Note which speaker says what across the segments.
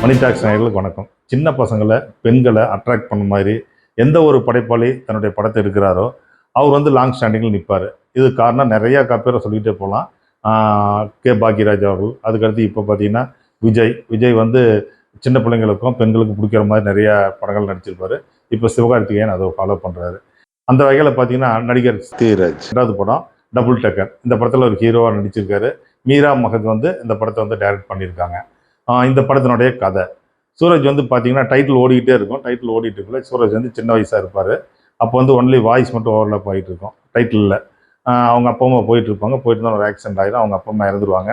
Speaker 1: மணி tax நேயர்களுக்கு வணக்கம். சின்ன பசங்களை பெண்களை அட்ராக்ட் பண்ண மாதிரி எந்த ஒரு படைப்பாளி தன்னுடைய படத்தை எடுக்கிறாரோ அவர் வந்து லாங் ஸ்டாண்டிங்கில் நிற்பார். இது காரணம் நிறையா பேரை சொல்லிகிட்டே போகலாம். கே பாக்யராஜ் அவர்கள், அதுக்கடுத்து இப்போ பார்த்தீங்கன்னா விஜய் வந்து சின்ன பிள்ளைங்களுக்கும் பெண்களுக்கும் பிடிக்கிற மாதிரி நிறையா படங்கள் நடிச்சிருப்பார். இப்போ சிவகார்த்திகேயன் அதை ஃபாலோ பண்ணுறாரு. அந்த வகையில் பார்த்தீங்கன்னா நடிகர் தீரஜ் 2வது படம் டபுள் டக்கர், இந்த படத்தில் ஒரு ஹீரோவாக நடிச்சிருக்காரு. மீரா மகத் வந்து இந்த படத்தை வந்து டைரக்ட் பண்ணியிருக்காங்க. இந்த படத்தினுடைய கதை, சூரஜ் வந்து பார்த்தீங்கன்னா டைட்டில் ஓடிக்கிட்டே இருக்கும். டைட்டில் ஓடிட்டு இருக்குல்ல, சூரஜ் வந்து சின்ன வயசாக இருப்பார். அப்போ வந்து ஒன்லி வாய்ஸ் மட்டும் ஓவர்லாப் ஆகிட்டு இருக்கும் டைட்டிலில். அவங்க அப்பா அம்மா போயிட்டு இருப்பாங்க. போயிட்டு இருந்தால் ஒரு ஆக்சிடென்ட் ஆகிடும். அவங்க அப்பா அம்மா இறந்துருவாங்க.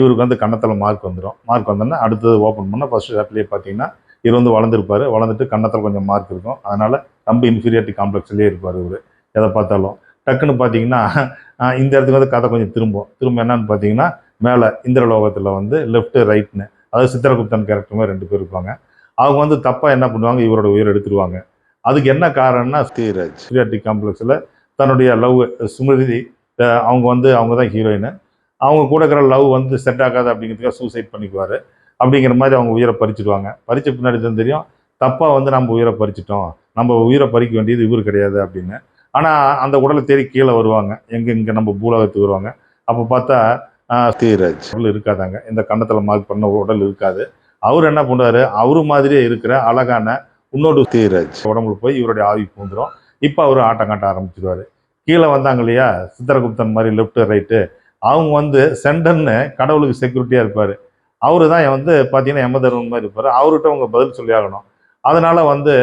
Speaker 1: இவருக்கு வந்து கன்னத்தில் மார்க் வந்துடும். மார்க் வந்தோன்னா அடுத்தது ஓப்பன் பண்ணால் ஃபஸ்ட்டு ஷாட்லேயே பார்த்தீங்கன்னா இவர் வந்து வளர்ந்துருப்பார். வளர்ந்துட்டு கன்னத்தில் கொஞ்சம் மார்க் இருக்கும். அதனால் ரொம்ப இன்ஃபீரியாரிட்டி காம்ப்ளெக்ஸ்லேயே இருப்பார் இவர். எதை பார்த்தாலும் டக்குன்னு பார்த்தீங்கன்னா இந்த இடத்துக்கு வந்து கதை கொஞ்சம் திரும்ப என்னன்னு பார்த்தீங்கன்னா, மேலே இந்திரலோகத்தில் வந்து லெஃப்ட்டு ரைட்னு, அதாவது சித்திரகுப்தன் கேரக்டர் மாதிரி 2 பேர் இருப்பாங்க. அவங்க வந்து தப்பாக என்ன பண்ணுவாங்க, இவரோட உயிரை எடுத்துருவாங்க. அதுக்கு என்ன காரணம்னா, தீரஜ் இன்ஃபீரியாரிட்டி காம்ப்ளெக்ஸில் தன்னுடைய லவ் ஸ்மிருதி, அவங்க தான் ஹீரோயின். அவங்க கூட இருக்கிற லவ் வந்து செட் ஆகாது அப்படிங்கிறதுக்காக சூசைட் பண்ணிக்குவார். அப்படிங்கிற மாதிரி அவங்க உயிரை பறிச்சிடுவாங்க. பறித்த பின்னாடி தான் தெரியும், தப்பாக வந்து நம்ம உயிரை பறிச்சிட்டோம், நம்ம உயிரை பறிக்க வேண்டியது இவர் கிடையாது அப்படின்னு. ஆனால் அந்த உடலை தேடி கீழே வருவாங்க. இங்கே நம்ம பூலோகத்துக்கு வருவாங்க. அப்போ பார்த்தா தீரஜ் உடல் இருக்காதாங்க. இந்த கன்னத்தில் மார்க் பண்ண உடல் இருக்காது. அவர் என்ன பண்ணுவார், அவரு மாதிரியே இருக்கிற அழகான இன்னொரு தீரஜ் உடம்புல போய் இவருடைய ஆவி பூந்துடும். இப்போ அவர் ஆட்டம் காட்ட ஆரம்பிச்சிடுவார். கீழே வந்தாங்க இல்லையா சித்திரகுப்தன் மாதிரி லெஃப்ட்டு ரைட்டு, அவங்க வந்து சென்டர்னு கடவுளுக்கு செக்யூரிட்டியாக இருப்பார். அவரு தான் வந்து பார்த்தீங்கன்னா யமதர்மன் மாதிரி இருப்பார். அவர்கிட்ட அவங்க பதில் சொல்லி ஆகணும். அதனால் வந்து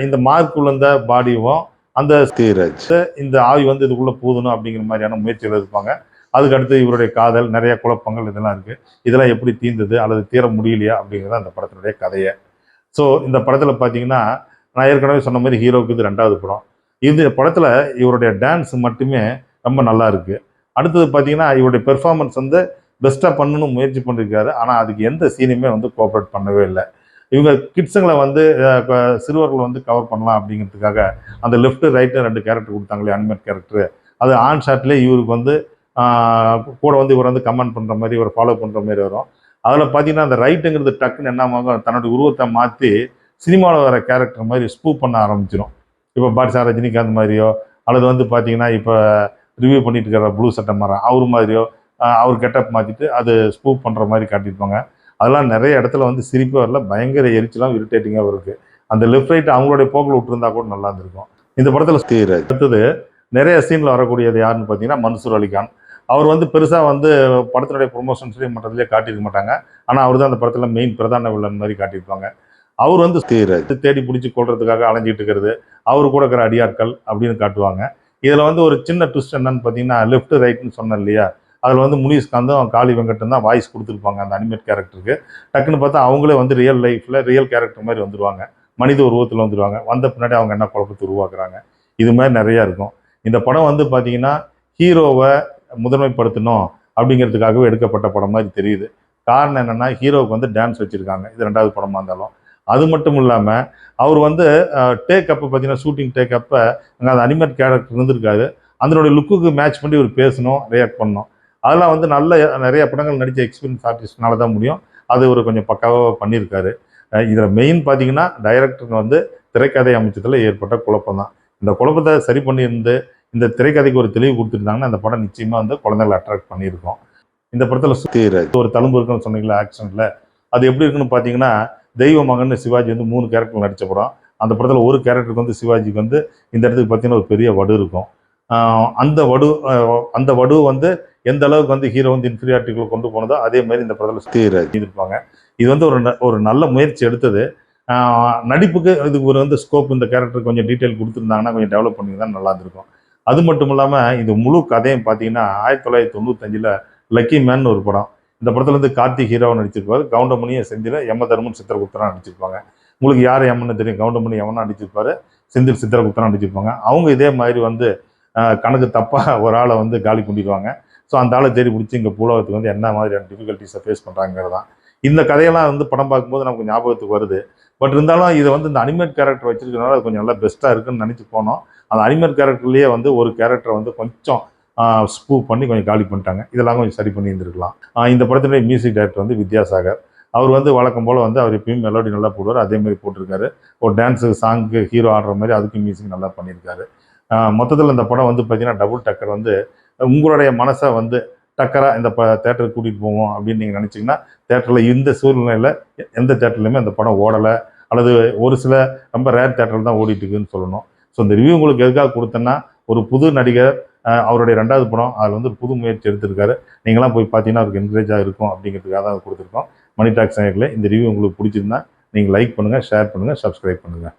Speaker 1: இந்த மார்க் விழுந்த பாடியும் அந்த தீரஜ் இந்த ஆவி வந்து இதுக்குள்ளே பூதணும் அப்படிங்கிற மாதிரியான முயற்சிகள் இருப்பாங்க. அதுக்கடுத்து இவருடைய காதல், நிறைய குழப்பங்கள் இதெல்லாம் இருக்குது. இதெல்லாம் எப்படி தீர்ந்தது அல்லது தீர முடியலையா அப்படிங்கிறது அந்த படத்தினுடைய கதையை. ஸோ இந்த படத்தில் பார்த்தீங்கன்னா, நான் ஏற்கனவே சொன்ன மாதிரி ஹீரோவுக்கு இது 2வது படம். இந்த படத்தில் இவருடைய டான்ஸ் மட்டுமே ரொம்ப நல்லா இருக்குது. அடுத்தது பார்த்தீங்கன்னா, இவருடைய பெர்ஃபார்மன்ஸ் வந்து பெஸ்ட்டாக பண்ணணும்னு முயற்சி பண்ணியிருக்காரு. ஆனால் அதுக்கு எந்த சீனுமே வந்து கோஆப்ரேட் பண்ணவே இல்லை. இவங்க கிட்ஸுங்களை வந்து சிறுவர்கள் வந்து கவர் பண்ணலாம் அப்படிங்கிறதுக்காக அந்த லெஃப்ட்டு ரைட்டு 2 கேரக்டர் கொடுத்தாங்களே அனிமேட் கேரக்டரு, அது ஆன் ஷாட்லேயே இவருக்கு வந்து கூட வந்து இவர் வந்து கமெண்ட் பண்ணுற மாதிரி, இவர் ஃபாலோ பண்ணுற மாதிரி வரும். அதில் பார்த்தீங்கன்னா அந்த ரைட்டுங்கிறது டக்குன்னு என்ன ஆகும், தன்னுடைய உருவத்தை மாற்றி சினிமாவில் வர கேரக்டர் மாதிரி ஸ்பூப் பண்ண ஆரம்பிச்சிடும். இப்போ பாட்ஷா ரஜினிகாந்த் மாதிரியோ, அல்லது வந்து பார்த்தீங்கன்னா இப்போ ரிவ்யூ பண்ணிட்டு இருக்கிற ப்ளூ சட்டை மாறன் அவர் மாதிரியோ அவர் கெட்டப் மாற்றிட்டு அது ஸ்பூப் பண்ணுற மாதிரி காட்டியிருப்பாங்க. அதெல்லாம் நிறைய இடத்துல வந்து சிரிப்பே வரல, பயங்கர எரிச்சலாம் இரிட்டேட்டிங்காக இருக்குது. அந்த லெஃப்ட் ரைட் அவங்களுடைய போக்கில் விட்டுருந்தா கூட நல்லா இருந்திருக்கும். இந்த படத்தில் தீரஜ் அடுத்தது நிறைய சீனில் வரக்கூடியது யாருன்னு பார்த்தீங்கன்னா மன்சூர் அலிகான். அவர் வந்து பெருசாக வந்து படத்தினுடைய ப்ரொமோஷன்ஸ்லேயே மற்றதுலேயே காட்டியிருக்க மாட்டாங்க. ஆனால் அவர் தான் அந்த படத்தில் மெயின் பிரதான வில்லன் மாதிரி காட்டியிருப்பாங்க. அவர் வந்து தீரஜ் தேடி பிடிச்சி கொள்றதுக்காக அலைஞ்சிட்டு இருக்கிறது, அவர் கூட இருக்கிற அடியாட்கள் அப்படின்னு காட்டுவாங்க. இதில் வந்து ஒரு சின்ன ட்விஸ்ட் என்னன்னு பார்த்தீங்கன்னா, லெஃப்ட் ரைட்னு சொன்னேன் இல்லையா, அதில் வந்து முனிஷ்காந்தும் காளி வெங்கட்டும் தான் வாய்ஸ் கொடுத்துருப்பாங்க அந்த அனிமேட் கேரக்டருக்கு. டக்குன்னு பார்த்தா அவங்களே வந்து ரியல் லைஃப்பில் ரியல் கேரக்டர் மாதிரி வந்துடுவாங்க. மனித உருவத்தில் வந்துடுவாங்க. வந்த பின்னாடி அவங்க என்ன குழப்பத்தை உருவாக்குறாங்க, இது மாதிரி நிறையா இருக்கும். இந்த படம் வந்து பார்த்தீங்கன்னா ஹீரோவை முதன்மைப்படுத்தணும் அப்படிங்கிறதுக்காகவே எடுக்கப்பட்ட படம் மாதிரி தெரியுது. காரணம் என்னென்னா, ஹீரோவுக்கு வந்து டான்ஸ் வச்சுருக்காங்க. இது 2வது படமாக இருந்தாலும். அது மட்டும் இல்லாமல் அவர் வந்து டேக் அப்போ பார்த்தீங்கன்னா ஷூட்டிங் டேக் அப்போ அங்கே அந்த அனிமேட் கேரக்டர் இருந்திருக்காரு. அதனுடைய லுக்குக்கு மேட்ச் பண்ணி இவர் பேசணும், ரியாக்ட் பண்ணணும். அதெல்லாம் வந்து நல்ல நிறைய படங்கள் நடித்த எக்ஸ்பீரியன்ஸ் ஆர்டிஸ்ட்னால தான் முடியும். அது ஒரு கொஞ்சம் பக்காவாக பண்ணியிருக்காரு. இதில் மெயின் பார்த்தீங்கன்னா டைரக்டர் வந்து திரைக்கதை அமைச்சதில் ஏற்பட்ட குழப்பம் தான். இந்த குழப்பத்தை சரி பண்ணியிருந்து இந்த திரைக்கதைக்கு ஒரு தெளிவு கொடுத்துருந்தாங்கன்னா அந்த படம் நிச்சயமாக வந்து குழந்தைகளை அட்ராக்ட் பண்ணியிருக்கோம். இந்த படத்தில் தீரஜ் ஒரு தழும்பு இருக்குன்னு சொன்னீங்களா ஆக்ஷனில், அது எப்படி இருக்குன்னு பார்த்தீங்கன்னா, தெய்வ மகன் சிவாஜி வந்து 3 கேரக்டர் நடித்த படம். அந்த படத்தில் ஒரு கேரக்டருக்கு வந்து சிவாஜிக்கு வந்து இந்த இடத்துக்கு பார்த்தீங்கன்னா ஒரு பெரிய வடு இருக்கும். அந்த வடு வந்து எந்த அளவுக்கு வந்து ஹீரோ வந்து இன்ஃபீரியாரிட்டிக்குள்ள கொண்டு போனதோ அதே மாதிரி இந்த படத்தில் தீரஜ் இருப்பாங்க. இது வந்து ஒரு நல்ல முயற்சி எடுத்தது. நடிப்புக்கு இதுக்கு ஒரு வந்து ஸ்கோப், இந்த கேரக்டருக்கு கொஞ்சம் டீட்டெயில் கொடுத்துருந்தாங்கன்னா கொஞ்சம் டெவலப் பண்ணியிருந்தா நல்லா இருந்திருக்கும். அது மட்டும் இல்லாமல் இந்த முழு கதையும் பார்த்தீங்கன்னா 1995 லக்கி மேன் ஒரு படம். இந்த படத்தில் வந்து கார்த்திக் ஹீரோவை நடிச்சிருப்பாரு. கவுண்டமணியை செந்தில், யமதர்மன் சித்திரகுப்தனாக நடிச்சிருப்பாங்க. உங்களுக்கு யார் யமன்னு தெரியும், கவுண்டமணி யமனா நடிச்சிருப்பாரு, செந்தில் சித்திரகுப்தனாக நடிச்சிருப்பாங்க. அவங்க இதே மாதிரி வந்து கணக்கு தப்பாக ஒரு ஆளை வந்து காலி பண்ணிடுவாங்க. ஸோ அந்த ஆளை தேடி பிடிச்சி இங்கே பூலோகத்துக்கு வந்து என்ன மாதிரியான டிஃபிகல்ட்டிஸை ஃபேஸ் பண்ணுறாங்கிறது தான். இந்த கதையெல்லாம் வந்து படம் பார்க்கும்போது நமக்கு ஞாபகத்துக்கு வருது. பட் இருந்தாலும் இதை வந்து இந்த அனிமேட் கேரக்டர் வச்சிருக்கிறதுனால அது கொஞ்சம் நல்லா பெஸ்ட்டாக இருக்குன்னு நினச்சி போனோம். அந்த அனிமேட் கேரக்டர்லேயே வந்து ஒரு கேரக்டரை வந்து கொஞ்சம் ஸ்பூப் பண்ணி கொஞ்சம் காலி பண்ணிட்டாங்க. இதெல்லாம் கொஞ்சம் சரி பண்ணி இருந்திருக்கலாம். இந்த படத்தினுடைய மியூசிக் டைரக்டர் வந்து வித்யாசாகர். அவர் வந்து வழக்கம் போல் வந்து அவர் எப்பயும் மெலோடி நல்லா போடுவார், அதே மாதிரி போட்டிருக்காரு. ஒரு டான்ஸு சாங்க்கு ஹீரோ ஆடுற மாதிரி அதுக்கு மியூசிக் நல்லா பண்ணியிருக்காரு. மொத்தத்தில் இந்த படம் வந்து பார்த்தீங்கன்னா டபுள் டக்கர் வந்து உங்களுடைய மனசை வந்து டக்கராக இந்த தேட்டருக்கு கூட்டிகிட்டு போவோம் அப்படின்னு நீங்கள் நினச்சிங்கன்னா தேட்டரில் இந்த சூழ்நிலையில் எந்த தேட்டர்லையுமே அந்த படம் ஓடலை, அல்லது ஒரு சில ரொம்ப ரேர் தேட்டரில் தான் ஓடிட்டு இருக்குன்னு சொல்லணும். ஸோ இந்த ரிவ்யூ உங்களுக்கு எதுக்காக கொடுத்தேன்னா, ஒரு புது நடிகர் அவருடைய 2வது படம் அதில் வந்து ஒரு புது முயற்சி எடுத்திருக்காரு. நீங்களாம் போய் பார்த்தீங்கன்னா அவருக்கு என்கரேஜாக இருக்கும் அப்படிங்கிறதுக்காக தான் கொடுத்துருக்கோம். மணி டாக்ஸ் நேயர்களே, இந்த ரிவ்யூ உங்களுக்கு பிடிச்சிருந்தா நீங்கள் லைக் பண்ணுங்கள், ஷேர் பண்ணுங்கள், சப்ஸ்கிரைப் பண்ணுங்கள்.